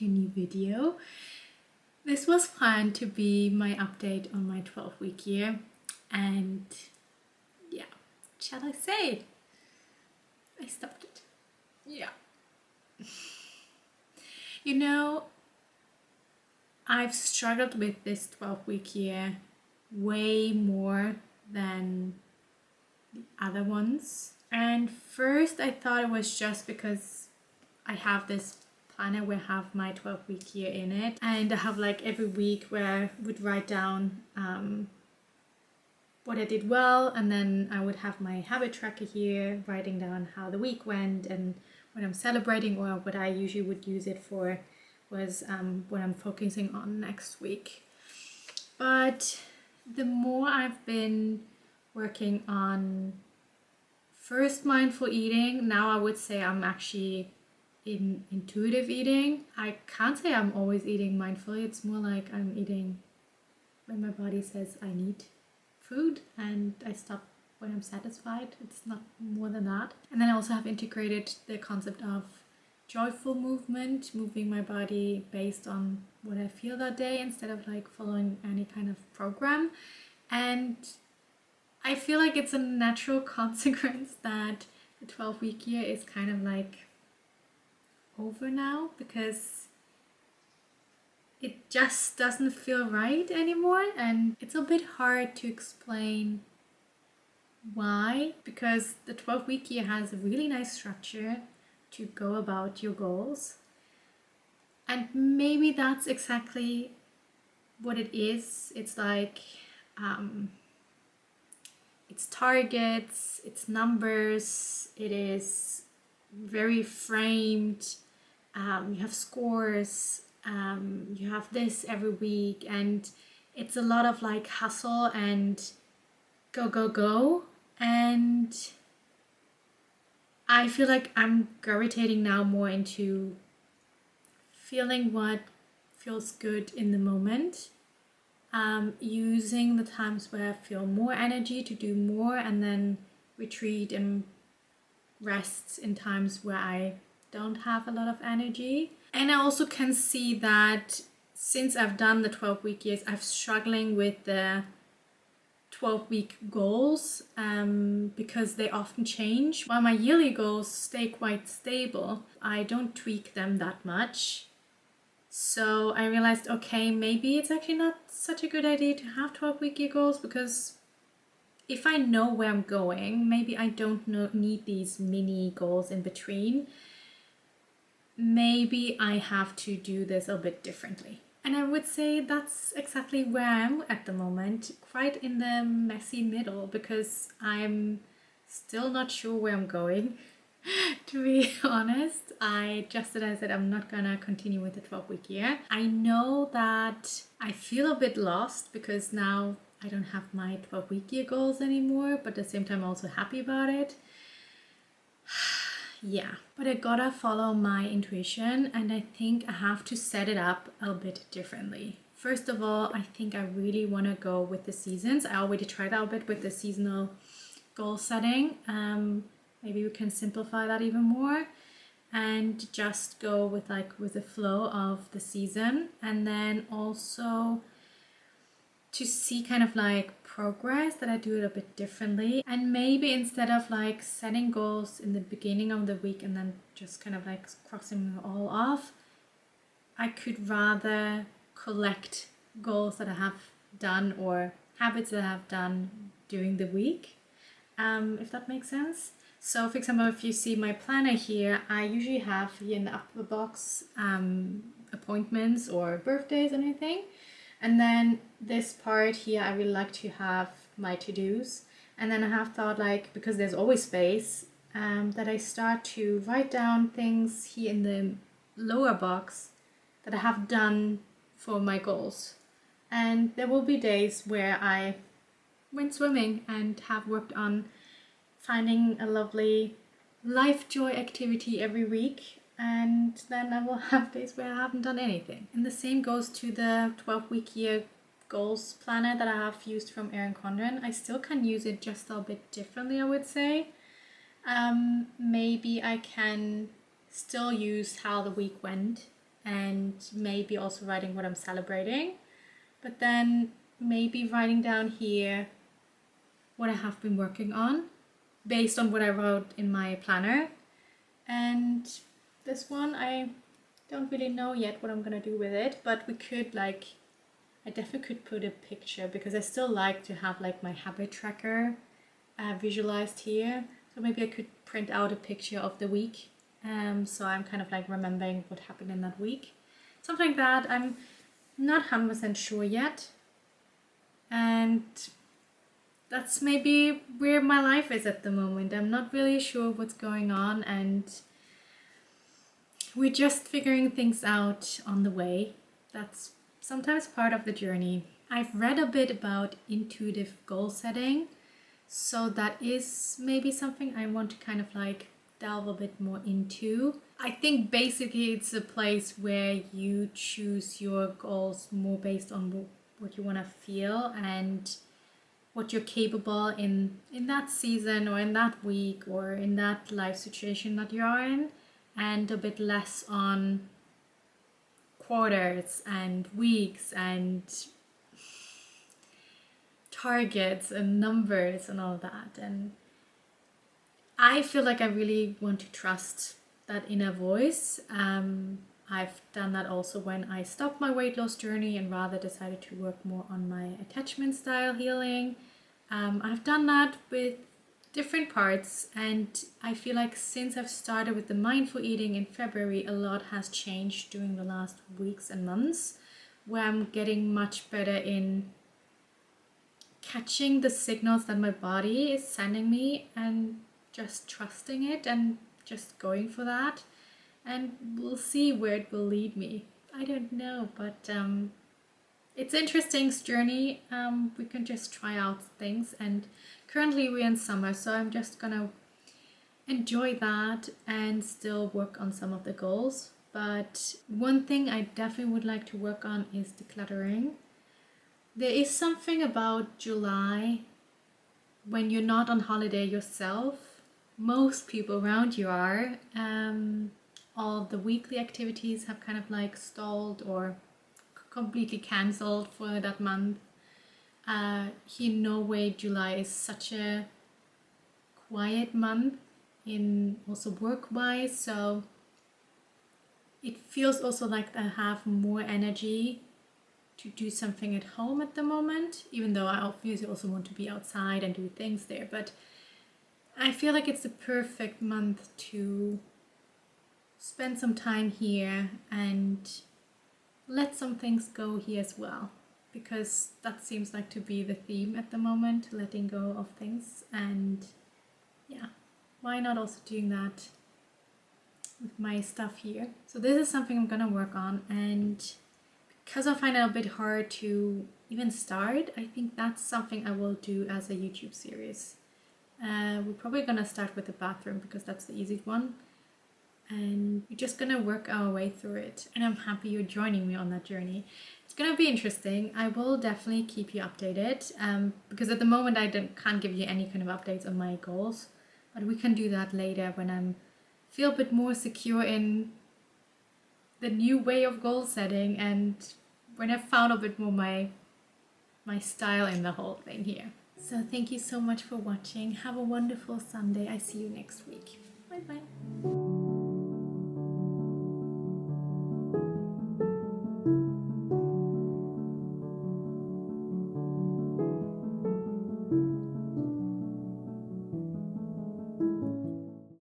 to a new video. This was planned to be my update on my 12-week year, and yeah, shall I say, I stopped it. Yeah. You know, I've struggled with this 12-week year way more than the other ones. And first I thought it was just because I have this planner where I have my 12-week year in it, and I have like every week where I would write down what I did well, and then I would have my habit tracker here writing down how the week went and what I'm celebrating, or what I usually would use it for was what I'm focusing on next week. But the more I've been working on first mindful eating, now I would say I'm actually in intuitive eating. I can't say I'm always eating mindfully. It's more like I'm eating when my body says I need food, and I stop when I'm satisfied. It's not more than that. And then I also have integrated the concept of joyful movement, moving my body based on what I feel that day instead of like following any kind of program. And I feel like it's a natural consequence that the 12-week year is kind of like over now, because it just doesn't feel right anymore, and it's a bit hard to explain why, because the 12-week year has a really nice structure to go about your goals, and maybe that's exactly what it is. It's like it's targets, it's numbers, it is very framed. You have scores, you have this every week, and it's a lot of like hustle and go. And I feel like I'm gravitating now more into feeling what feels good in the moment, using the times where I feel more energy to do more, and then retreat and rest in times where I don't have a lot of energy. And I also can see that since I've done the 12-week years, I'm struggling with the 12-week goals because they often change. While my yearly goals stay quite stable, I don't tweak them that much. So I realized, okay, maybe it's actually not such a good idea to have 12-week year goals, because if I know where I'm going, maybe I don't need these mini goals in between. Maybe I have to do this a bit differently. And I would say that's exactly where I am at the moment, quite in the messy middle, because I'm still not sure where I'm going. To be honest, as I said, I'm not gonna continue with the 12-week year. I know that I feel a bit lost because now I don't have my 12-week year goals anymore, but at the same time I'm also happy about it. Yeah, but I gotta follow my intuition, and I think I have to set it up a bit differently. First of all, I think I really want to go with the seasons. I already tried out a bit with the seasonal goal setting. Maybe we can simplify that even more and just go with the flow of the season, and then also to see kind of like progress, that I do it a bit differently. And maybe instead of like setting goals in the beginning of the week and then just kind of like crossing them all off, I could rather collect goals that I have done or habits that I have done during the week, if that makes sense. So for example, if you see my planner here, I usually have here in the upper box appointments or birthdays and anything. And then this part here, I really like to have my to-dos. And then I have thought, like, because there's always space, that I start to write down things here in the lower box that I have done for my goals. And there will be days where I went swimming and have worked on finding a lovely life joy activity every week. And then I will have days where I haven't done anything. And the same goes to the 12-week year goals planner that I have used from Erin Condren. I still can use it just a bit differently, I would say. Maybe I can still use how the week went and maybe also writing what I'm celebrating, but then maybe writing down here what I have been working on based on what I wrote in my planner. And this one, I don't really know yet what I'm gonna do with it, but we could like, I definitely could put a picture, because I still like to have like my habit tracker visualized here. So maybe I could print out a picture of the week. So I'm kind of like remembering what happened in that week. Something like that. I'm not 100% sure yet. And that's maybe where my life is at the moment. I'm not really sure what's going on, and we're just figuring things out on the way. That's sometimes part of the journey. I've read a bit about intuitive goal setting, so that is maybe something I want to kind of like delve a bit more into. I think basically it's a place where you choose your goals more based on what you want to feel and what you're capable in that season or in that week or in that life situation that you are in, and a bit less on quarters and weeks and targets and numbers and all that. And I feel like I really want to trust that inner voice. I've done that also when I stopped my weight loss journey and rather decided to work more on my attachment style healing. I've done that with different parts, and I feel like since I've started with the mindful eating in February, a lot has changed during the last weeks and months, where I'm getting much better in catching the signals that my body is sending me and just trusting it and just going for that. And we'll see where it will lead me. I don't know, but it's an interesting journey. We can just try out things, and currently we're in summer, so I'm just gonna enjoy that and still work on some of the goals. But one thing I definitely would like to work on is decluttering. There is something about July when you're not on holiday yourself. Most people around you are. All the weekly activities have kind of like stalled or completely cancelled for that month. Here in Norway, July is such a quiet month in also work-wise, so it feels also like I have more energy to do something at home at the moment, even though I obviously also want to be outside and do things there. But I feel like it's the perfect month to spend some time here and let some things go here as well, because that seems like to be the theme at the moment, letting go of things. And yeah, why not also doing that with my stuff here? So this is something I'm gonna work on, and because I find it a bit hard to even start, I think that's something I will do as a YouTube series. We're probably gonna start with the bathroom because that's the easy one, and we're just gonna work our way through it, and I'm happy you're joining me on that journey. It's gonna be interesting. I will definitely keep you updated, because at the moment I can't give you any kind of updates on my goals, but we can do that later when I feel a bit more secure in the new way of goal setting and when I've found a bit more my style in the whole thing here. So thank you so much for watching. Have a wonderful Sunday. I see you next week. Bye bye.